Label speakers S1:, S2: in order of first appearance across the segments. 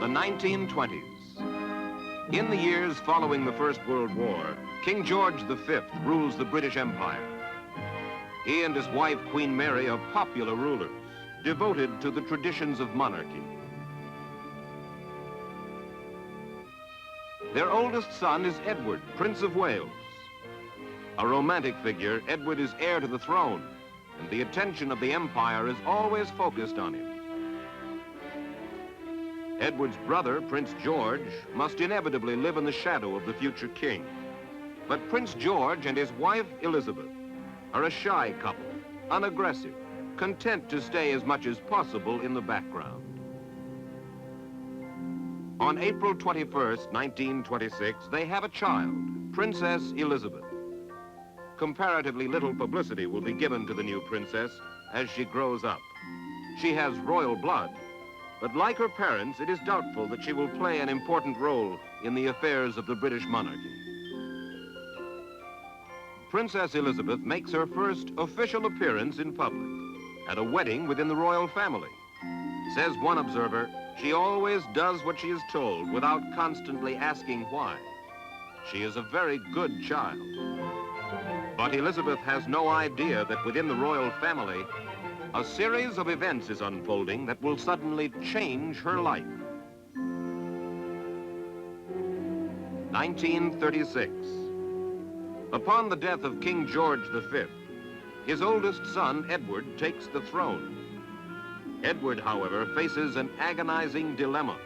S1: The 1920s. In the years following the First World War, King George V rules the British Empire. He and his wife, Queen Mary, are popular rulers, devoted to the traditions of monarchy. Their oldest son is Edward, Prince of Wales. A romantic figure, Edward is heir to the throne, and the attention of the empire is always focused on him. Edward's brother, Prince George, must inevitably live in the shadow of the future king. But Prince George and his wife, Elizabeth, are a shy couple, unaggressive, content to stay as much as possible in the background. On April 21st, 1926, they have a child, Princess Elizabeth. Comparatively little publicity will be given to the new princess as she grows up. She has royal blood, but like her parents, it is doubtful that she will play an important role in the affairs of the British monarchy. Princess Elizabeth makes her first official appearance in public at a wedding within the royal family. Says one observer, she always does what she is told without constantly asking why. She is a very good child. But Elizabeth has no idea that within the royal family, a series of events is unfolding that will suddenly change her life. 1936. Upon the death of King George V, his oldest son, Edward, takes the throne. Edward, however, faces an agonizing dilemma.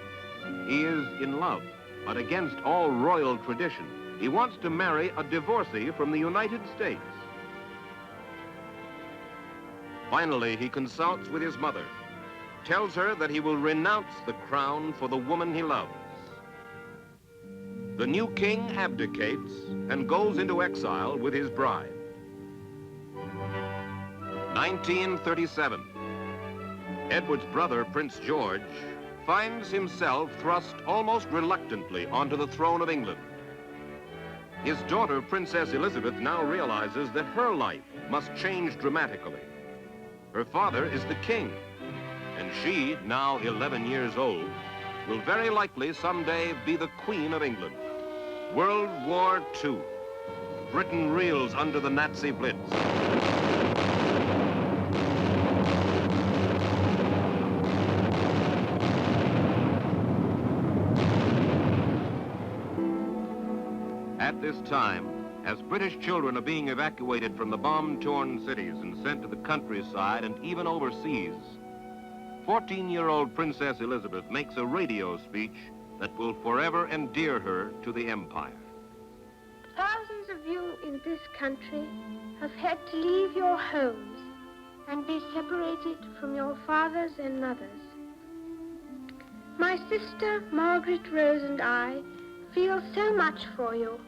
S1: He is in love, but against all royal tradition, he wants to marry a divorcee from the United States. Finally, he consults with his mother, tells her that he will renounce the crown for the woman he loves. The new king abdicates and goes into exile with his bride. 1937. Edward's brother, Prince George, finds himself thrust almost reluctantly onto the throne of England. His daughter, Princess Elizabeth, now realizes that her life must change dramatically. Her father is the king, and she, now 11 years old, will very likely someday be the Queen of England. World War II. Britain reels under the Nazi blitz. At this time, as British children are being evacuated from the bomb-torn cities and sent to the countryside and even overseas, 14-year-old Princess Elizabeth makes a radio speech that will forever endear her to the empire.
S2: Thousands of you in this country have had to leave your homes and be separated from your fathers and mothers. My sister, Margaret Rose, and I feel so much for you,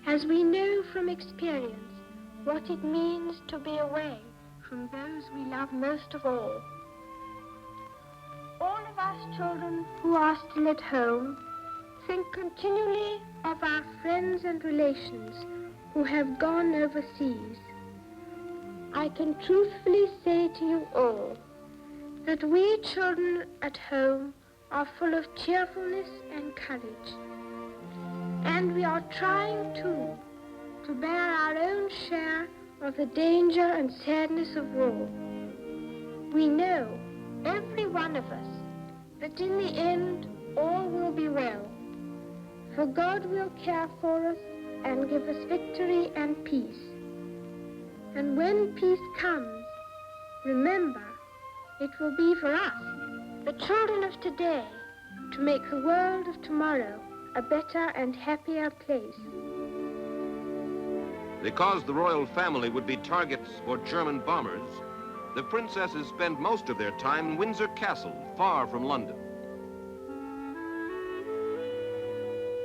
S2: as we know from experience what it means to be away from those we love most of all. All of us children who are still at home think continually of our friends and relations who have gone overseas. I can truthfully say to you all that we children at home are full of cheerfulness and courage. And we are trying, too, to bear our own share of the danger and sadness of war. We know, every one of us, that in the end, all will be well. For God will care for us and give us victory and peace. And when peace comes, remember, it will be for us, the children of today, to make the world of tomorrow a better and happier place.
S1: Because the royal family would be targets for German bombers, the princesses spend most of their time in Windsor Castle, far from London.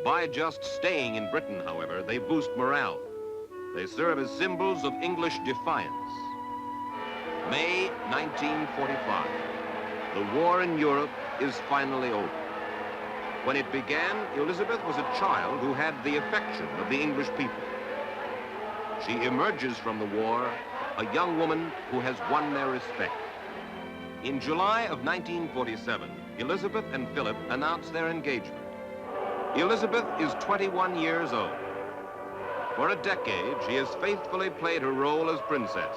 S1: By just staying in Britain, however, they boost morale. They serve as symbols of English defiance. May 1945. The war in Europe is finally over. When it began, Elizabeth was a child who had the affection of the English people. She emerges from the war a young woman who has won their respect. In July of 1947, Elizabeth and Philip announce their engagement. Elizabeth is 21 years old. For a decade, she has faithfully played her role as princess.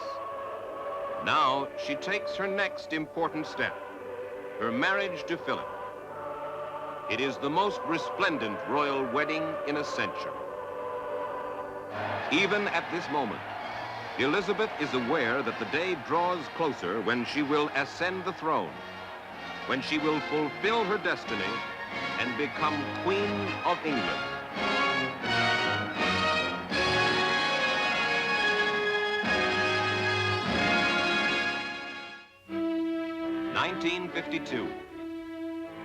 S1: Now, she takes her next important step, her marriage to Philip. It is the most resplendent royal wedding in a century. Even at this moment, Elizabeth is aware that the day draws closer when she will ascend the throne, when she will fulfill her destiny and become Queen of England. (1952).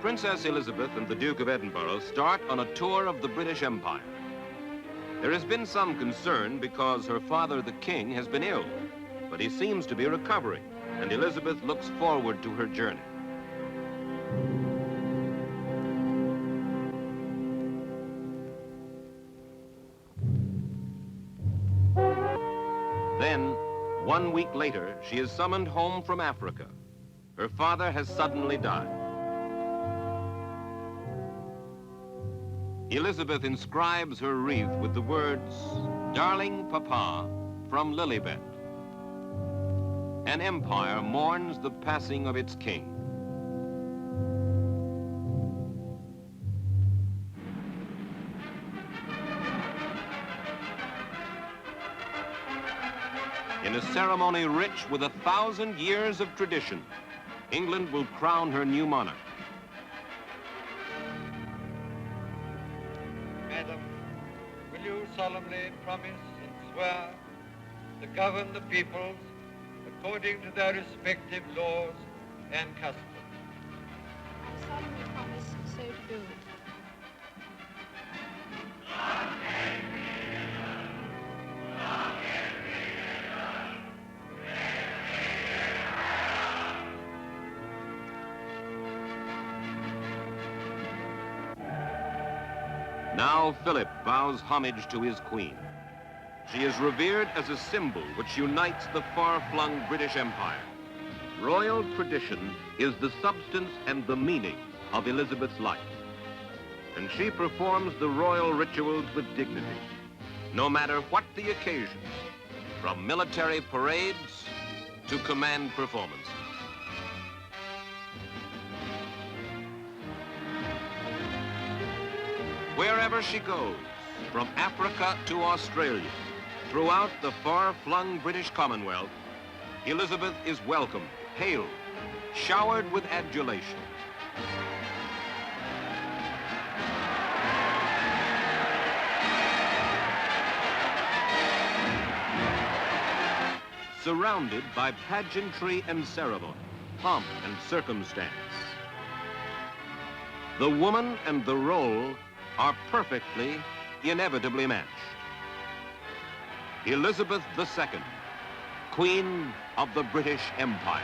S1: Princess Elizabeth and the Duke of Edinburgh start on a tour of the British Empire. There has been some concern because her father, the king, has been ill, but he seems to be recovering, and Elizabeth looks forward to her journey. Then, 1 week later, she is summoned home from Africa. Her father has suddenly died. Elizabeth inscribes her wreath with the words, "Darling Papa, from Lilibet." An empire mourns the passing of its king. In a ceremony rich with 1,000 years of tradition, England will crown her new monarch.
S3: Madam, will you solemnly promise and swear to govern the peoples according to their respective laws and customs?
S4: I solemnly promise so to do.
S1: Now Philip vows homage to his queen. She is revered as a symbol which unites the far-flung British Empire. Royal tradition is the substance and the meaning of Elizabeth's life. And she performs the royal rituals with dignity, no matter what the occasion, from military parades to command performances. Wherever she goes, from Africa to Australia, throughout the far-flung British Commonwealth, Elizabeth is welcomed, hailed, showered with adulation. Surrounded by pageantry and ceremony, pomp and circumstance. The woman and the role are perfectly, inevitably matched. Elizabeth II, Queen of the British Empire.